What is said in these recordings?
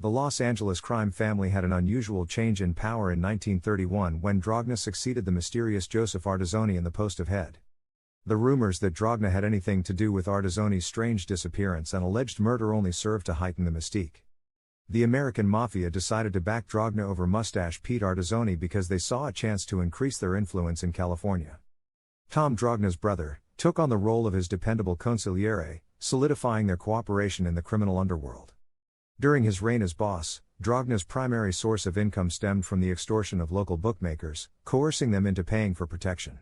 The Los Angeles crime family had an unusual change in power in 1931 when Dragna succeeded the mysterious Joseph Ardizzoni in the post of head. The rumors that Dragna had anything to do with Ardizzoni's strange disappearance and alleged murder only served to heighten the mystique. The American Mafia decided to back Dragna over Mustache Pete Ardizzoni because they saw a chance to increase their influence in California. Tom Dragna's brother took on the role of his dependable consigliere, solidifying their cooperation in the criminal underworld. During his reign as boss, Dragna's primary source of income stemmed from the extortion of local bookmakers, coercing them into paying for protection.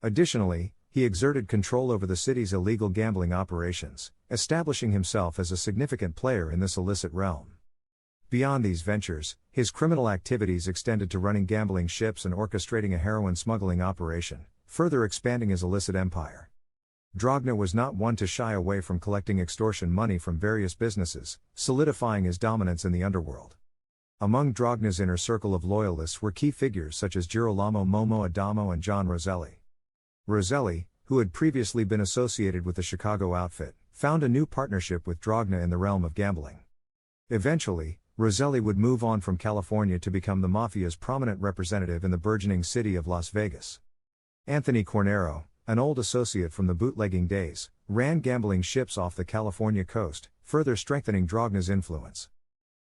Additionally, he exerted control over the city's illegal gambling operations, establishing himself as a significant player in this illicit realm. Beyond these ventures, his criminal activities extended to running gambling ships and orchestrating a heroin smuggling operation, further expanding his illicit empire. Dragna was not one to shy away from collecting extortion money from various businesses, solidifying his dominance in the underworld. Among Dragna's inner circle of loyalists were key figures such as Girolamo Momo Adamo and John Roselli. Roselli, who had previously been associated with the Chicago outfit, found a new partnership with Dragna in the realm of gambling. Eventually, Roselli would move on from California to become the Mafia's prominent representative in the burgeoning city of Las Vegas. Anthony Cornero, an old associate from the bootlegging days, ran gambling ships off the California coast, further strengthening Dragna's influence.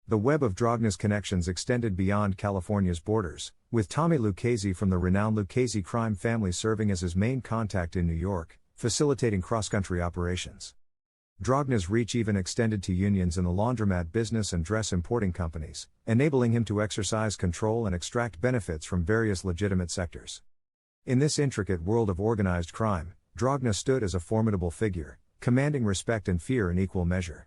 The web of Dragna's connections extended beyond California's borders, with Tommy Lucchese from the renowned Lucchese crime family serving as his main contact in New York, facilitating cross-country operations. Dragna's reach even extended to unions in the laundromat business and dress importing companies, enabling him to exercise control and extract benefits from various legitimate sectors. In this intricate world of organized crime, Dragna stood as a formidable figure, commanding respect and fear in equal measure.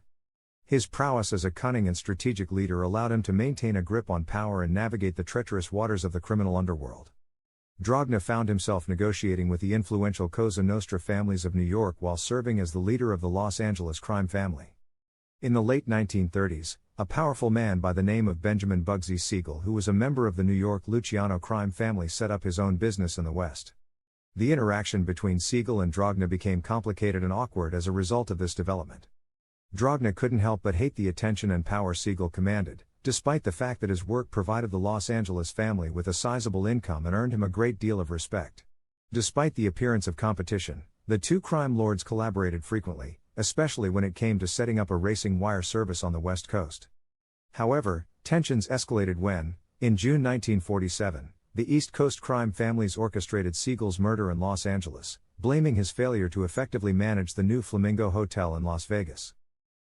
His prowess as a cunning and strategic leader allowed him to maintain a grip on power and navigate the treacherous waters of the criminal underworld. Dragna found himself negotiating with the influential Cosa Nostra families of New York while serving as the leader of the Los Angeles crime family. In the late 1930s, a powerful man by the name of Benjamin Bugsy Siegel, who was a member of the New York Luciano crime family, set up his own business in the West. The interaction between Siegel and Dragna became complicated and awkward as a result of this development. Dragna couldn't help but hate the attention and power Siegel commanded, despite the fact that his work provided the Los Angeles family with a sizable income and earned him a great deal of respect. Despite the appearance of competition, the two crime lords collaborated frequently, especially when it came to setting up a racing wire service on the West Coast. However, tensions escalated when, in June 1947, the East Coast crime families orchestrated Siegel's murder in Los Angeles, blaming his failure to effectively manage the new Flamingo Hotel in Las Vegas.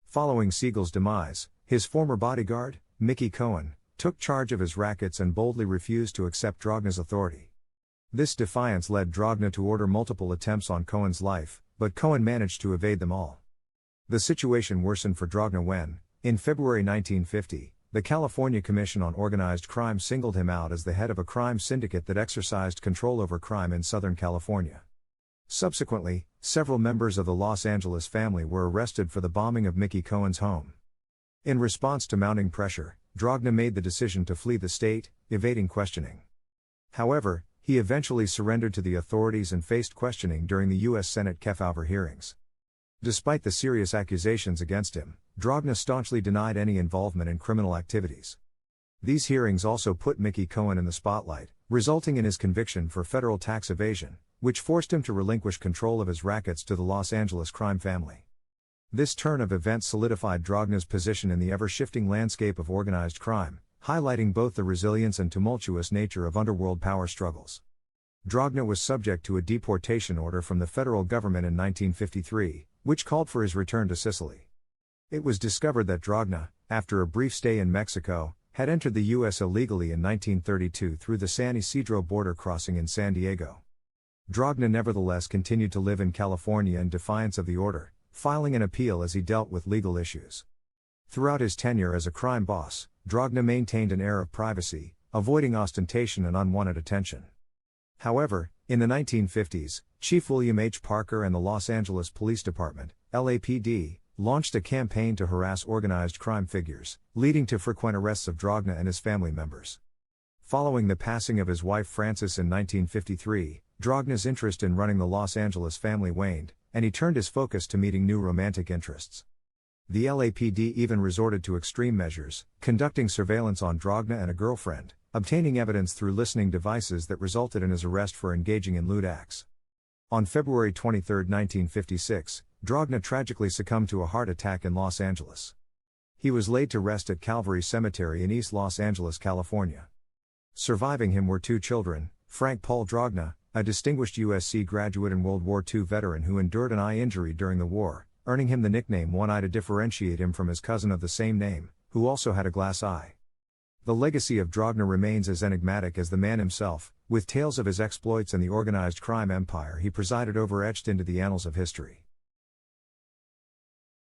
Following Siegel's demise, his former bodyguard, Mickey Cohen, took charge of his rackets and boldly refused to accept Dragna's authority. This defiance led Dragna to order multiple attempts on Cohen's life, but Cohen managed to evade them all. The situation worsened for Dragna when, in February 1950, the California Commission on Organized Crime singled him out as the head of a crime syndicate that exercised control over crime in Southern California. Subsequently, several members of the Los Angeles family were arrested for the bombing of Mickey Cohen's home. In response to mounting pressure, Dragna made the decision to flee the state, evading questioning. However, he eventually surrendered to the authorities and faced questioning during the U.S. Senate Kefauver hearings. Despite the serious accusations against him, Dragna staunchly denied any involvement in criminal activities. These hearings also put Mickey Cohen in the spotlight, resulting in his conviction for federal tax evasion, which forced him to relinquish control of his rackets to the Los Angeles crime family. This turn of events solidified Dragna's position in the ever-shifting landscape of organized crime, highlighting both the resilience and tumultuous nature of underworld power struggles. Dragna was subject to a deportation order from the federal government in 1953, which called for his return to Sicily. It was discovered that Dragna, after a brief stay in Mexico, had entered the U.S. illegally in 1932 through the San Isidro border crossing in San Diego. Dragna nevertheless continued to live in California in defiance of the order, filing an appeal as he dealt with legal issues. Throughout his tenure as a crime boss, Dragna maintained an air of privacy, avoiding ostentation and unwanted attention. However, in the 1950s, Chief William H. Parker and the Los Angeles Police Department, LAPD, launched a campaign to harass organized crime figures, leading to frequent arrests of Dragna and his family members. Following the passing of his wife Frances in 1953, Dragna's interest in running the Los Angeles family waned, and he turned his focus to meeting new romantic interests. The LAPD even resorted to extreme measures, conducting surveillance on Dragna and a girlfriend, obtaining evidence through listening devices that resulted in his arrest for engaging in lewd acts. On February 23, 1956, Dragna tragically succumbed to a heart attack in Los Angeles. He was laid to rest at Calvary Cemetery in East Los Angeles, California. Surviving him were two children, Frank Paul Dragna, a distinguished USC graduate and World War II veteran who endured an eye injury during the war, earning him the nickname One Eye to differentiate him from his cousin of the same name, who also had a glass eye. The legacy of Dragna remains as enigmatic as the man himself, with tales of his exploits and the organized crime empire he presided over etched into the annals of history.